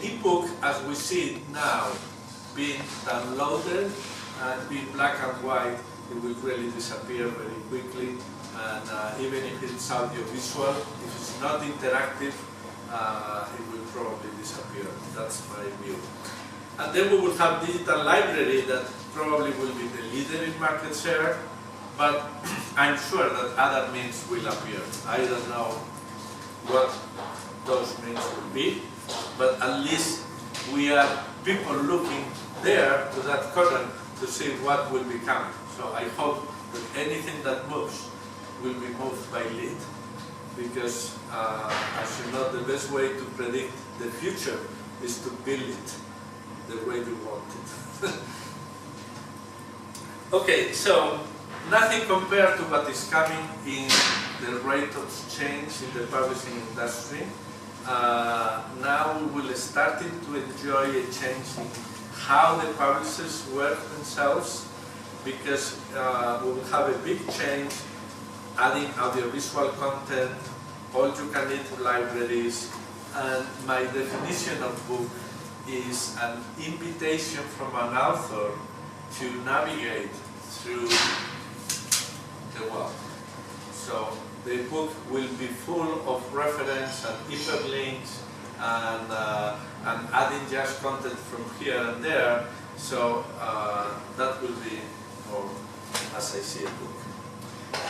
ebook, as we see it now, being downloaded and being black and white, it will really disappear very quickly. And even if it's audiovisual, if it's not interactive, it will probably disappear. That's my view. And then we will have digital library that probably will be the leader in market share, but I'm sure that other means will appear. I don't know what those means will be, but at least we are people looking there to that corner to see what will be coming. So I hope that anything that moves will be moved by lead, because as you know, the best way to predict the future is to build it the way you want it. Okay, so nothing compared to what is coming in the rate of change in the publishing industry. Now we will start to enjoy a change in how the publishers work themselves, because we will have a big change, adding audiovisual content, all-you-can-eat libraries, and my definition of book is an invitation from an author to navigate through the world. So the book will be full of reference and hyperlinks and adding just content from here and there. So that will be more as I see a book.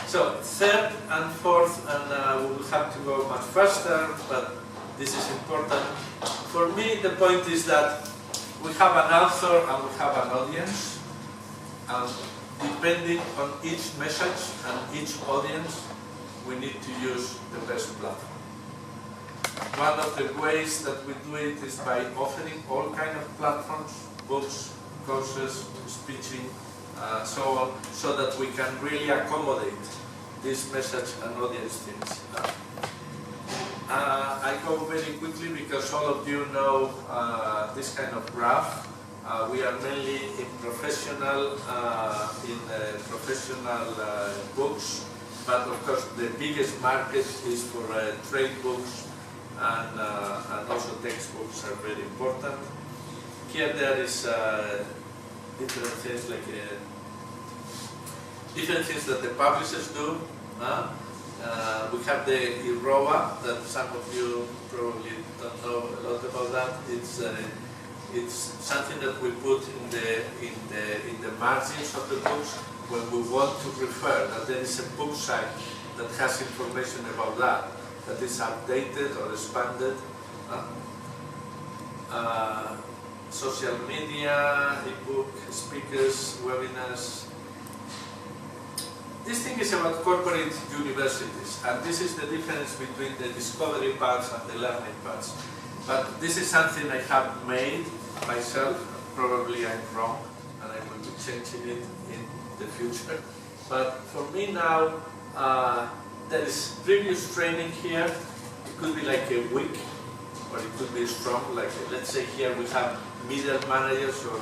So third and fourth, and we will have to go much faster, but this is important. For me, the point is that we have an author and we have an audience, and depending on each message and each audience, we need to use the best platform. One of the ways that we do it is by offering all kinds of platforms, books, courses, speaking, so on, so that we can really accommodate this message and audience things. I go very quickly because all of you know this kind of graph. We are mainly in professional books, but of course the biggest market is for trade books, and also textbooks are very important. Here there is different things like different things that the publishers do. We have the IROA that some of you probably don't know a lot about that. It's something that we put in the margins of the books when we want to refer that there is a book site that has information about that is updated or expanded. Social media, ebook, speakers, webinars. This thing is about corporate universities, and this is the difference between the discovery parts and the learning parts. But this is something I have made myself. Probably I'm wrong, and I will be changing it in the future. But for me now, there is previous training here. It could be like a week, or it could be strong. Like let's say here we have middle managers or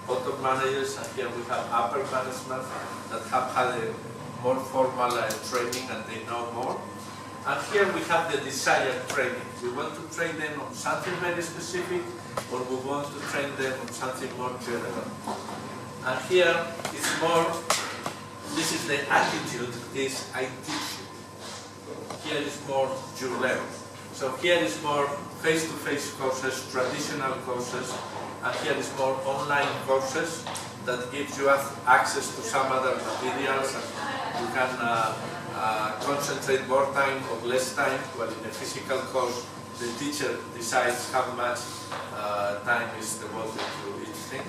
bottom managers, and here we have upper management that have had a more formal training and they know more. And here we have the desired training. We want to train them on something very specific, or we want to train them on something more general. And here it's more, this is the attitude, is I teach you. Here is more your level. So here is more face-to-face courses, traditional courses, and here is more online courses that gives you access to some other materials, and you can concentrate more time or less time, while in a physical course the teacher decides how much time is devoted to each thing.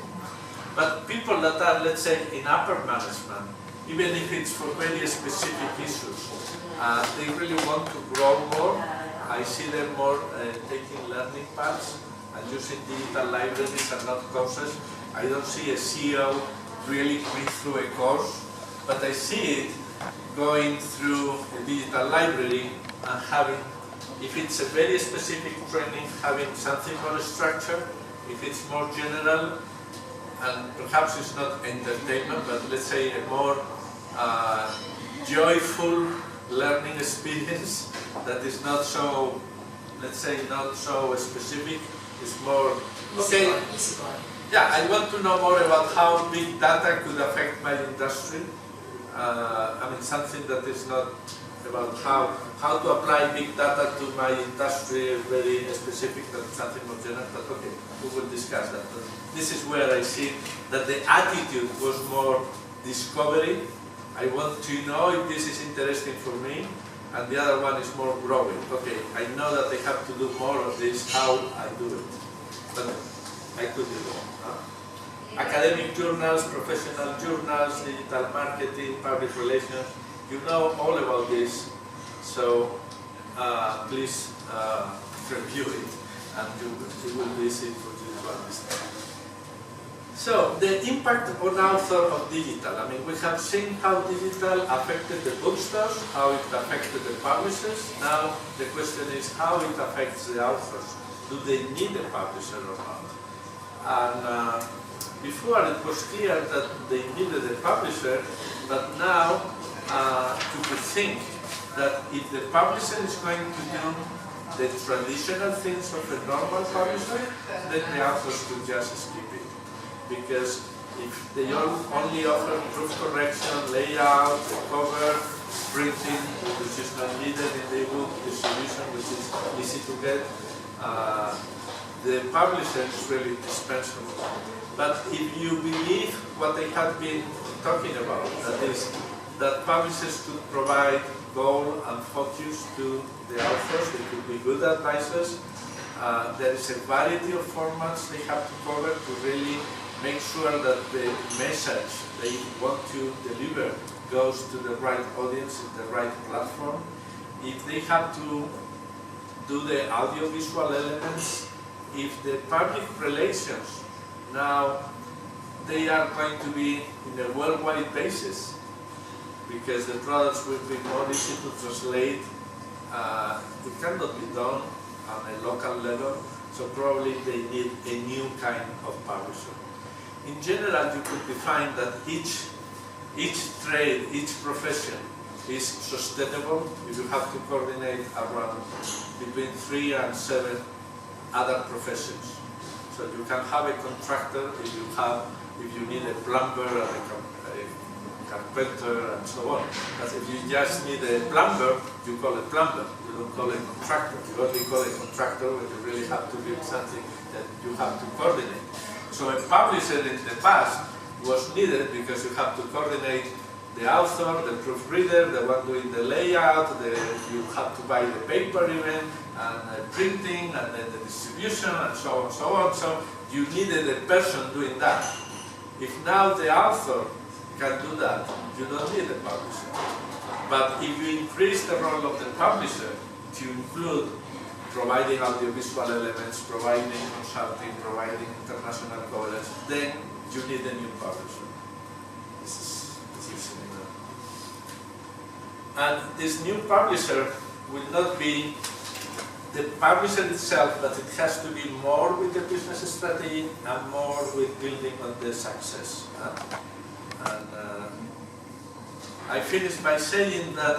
But people that are, let's say, in upper management, even if it's for very specific issues, they really want to grow more. I see them more taking learning paths and using digital libraries and not courses. I don't see a CEO really going through a course, but I see it going through a digital library and having, if it's a very specific training, having something more structured. If it's more general, and perhaps it's not entertainment, but let's say a more joyful learning experience that is not so, let's say, not so specific, It's more, okay, yeah, I want to know more about how big data could affect my industry. I mean, something that is not about how to apply big data to my industry, very specific, than something more general, but okay, we will discuss that. But this is where I see that the attitude was more discovery. I want to know if this is interesting for me, and the other one is more growing. Okay, I know that I have to do more of this, how I do it. But I could do it. Academic journals, professional journals, digital marketing, public relations, you know all about this, so please review it, and you will be easy for you to understand. So, the impact on author of digital. I mean, we have seen how digital affected the bookstores, how it affected the publishers. Now, the question is how it affects the authors. Do they need a publisher or not? And before it was clear that they needed a publisher, but now people think that if the publisher is going to do the traditional things of a normal publisher, then the authors could just skip it. Because if they only offer proof correction, layout, the cover, printing, which is not needed in the ebook, distribution, which is easy to get, the publisher is really dispensable. But if you believe what I have been talking about, that is, that publishers could provide goal and focus to the authors, they could be good advisors, there is a variety of formats they have to cover to really make sure that the message they want to deliver goes to the right audience in the right platform. If they have to do the audiovisual elements, if the public relations now they are going to be in a worldwide basis because the products will be more easy to translate. It cannot be done on a local level, so probably they need a new kind of publisher. In general, you could define that each trade, each profession is sustainable if you have to coordinate around between 3 and 7 other professions. So you can have a contractor if you need a plumber and a carpenter and so on. But if you just need a plumber, you call it plumber. You don't call it contractor. You only call it contractor when you really have to build something that you have to coordinate. So a publisher in the past was needed because you have to coordinate the author, the proofreader, the one doing the layout, you have to buy the paper even, and printing, and then the distribution, and so on, so on. So you needed a person doing that. If now the author can do that, you don't need a publisher. But if you increase the role of the publisher to include providing audiovisual elements, providing consulting, providing international coverage, then you need a new publisher. This is similar. And this new publisher will not be the publisher itself, but it has to be more with the business strategy and more with building on the success. I finish by saying that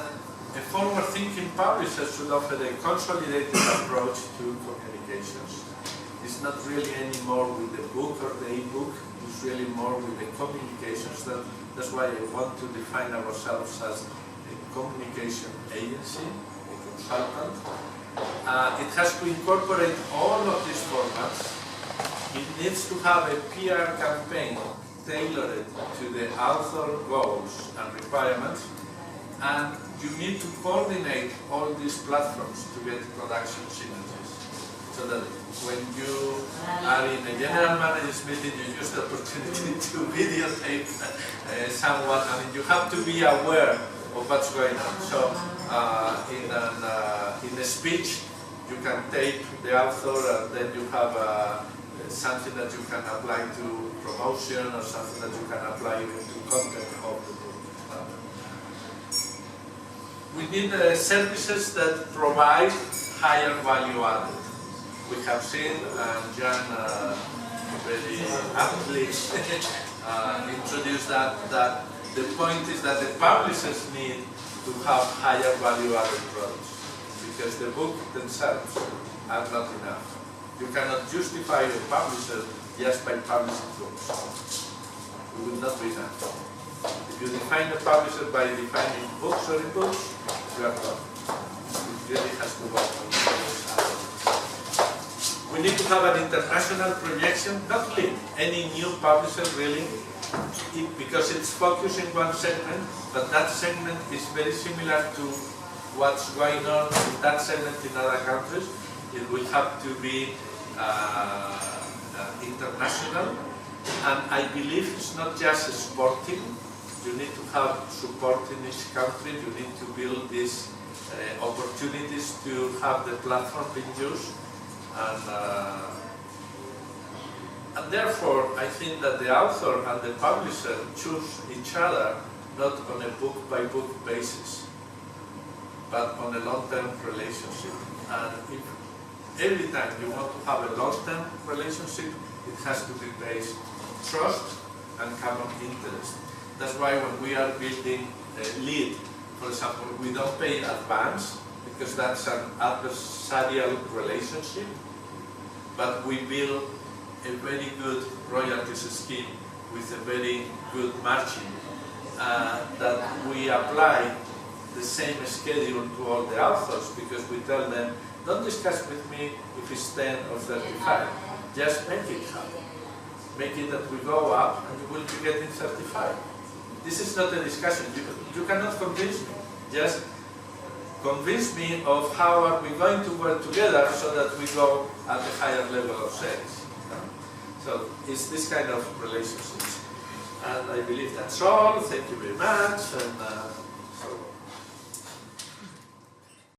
a forward-thinking publisher should offer a consolidated approach to communications. It's not really anymore with the book or the e-book, it's really more with the communications. That's why I want to define ourselves as a communication agency, a consultant. It has to incorporate all of these formats. It needs to have a PR campaign tailored to the author goals and requirements, and you need to coordinate all these platforms to get production synergies. So that when you are in a general managers meeting, you use the opportunity to videotape someone. I mean, you have to be aware of what's going on. So in a speech, you can tape the author, and then you have something that you can apply to promotion, or something that you can apply to content of the book. We need services that provide higher value added. We have seen, and Jan very aptly introduced that the point is that the publishers need to have higher value added products, because the book themselves are not enough. You cannot justify a publisher just by publishing books. It will not be done. If you define a publisher by defining books or books, you are gone. It really has to work on those aspects. We need to have an international projection, not any new publisher really, because it's focused in one segment, but that segment is very similar to what's going on in that segment in other countries. It will have to be international, and I believe it's not just sporting. You need to have support in each country. You need to build these opportunities to have the platform being used, and therefore I think that the author and the publisher choose each other not on a book-by-book basis, but on a long-term relationship. And if every time you want to have a long-term relationship, it has to be based on trust and common interest. That's why when we are building a lead, for example, we don't pay in advance because that's an adversarial relationship, but we build a very good royalties scheme with a very good margin that we apply the same schedule to all the authors, because we tell them, don't discuss with me if it's 10 or 35. Just make it happen. Make it that we go up and you will be getting 35. This is not a discussion. You cannot convince me. Just convince me of how are we going to work together so that we go at a higher level of sales. So it's this kind of relationships. And I believe that's all. Thank you very much. And,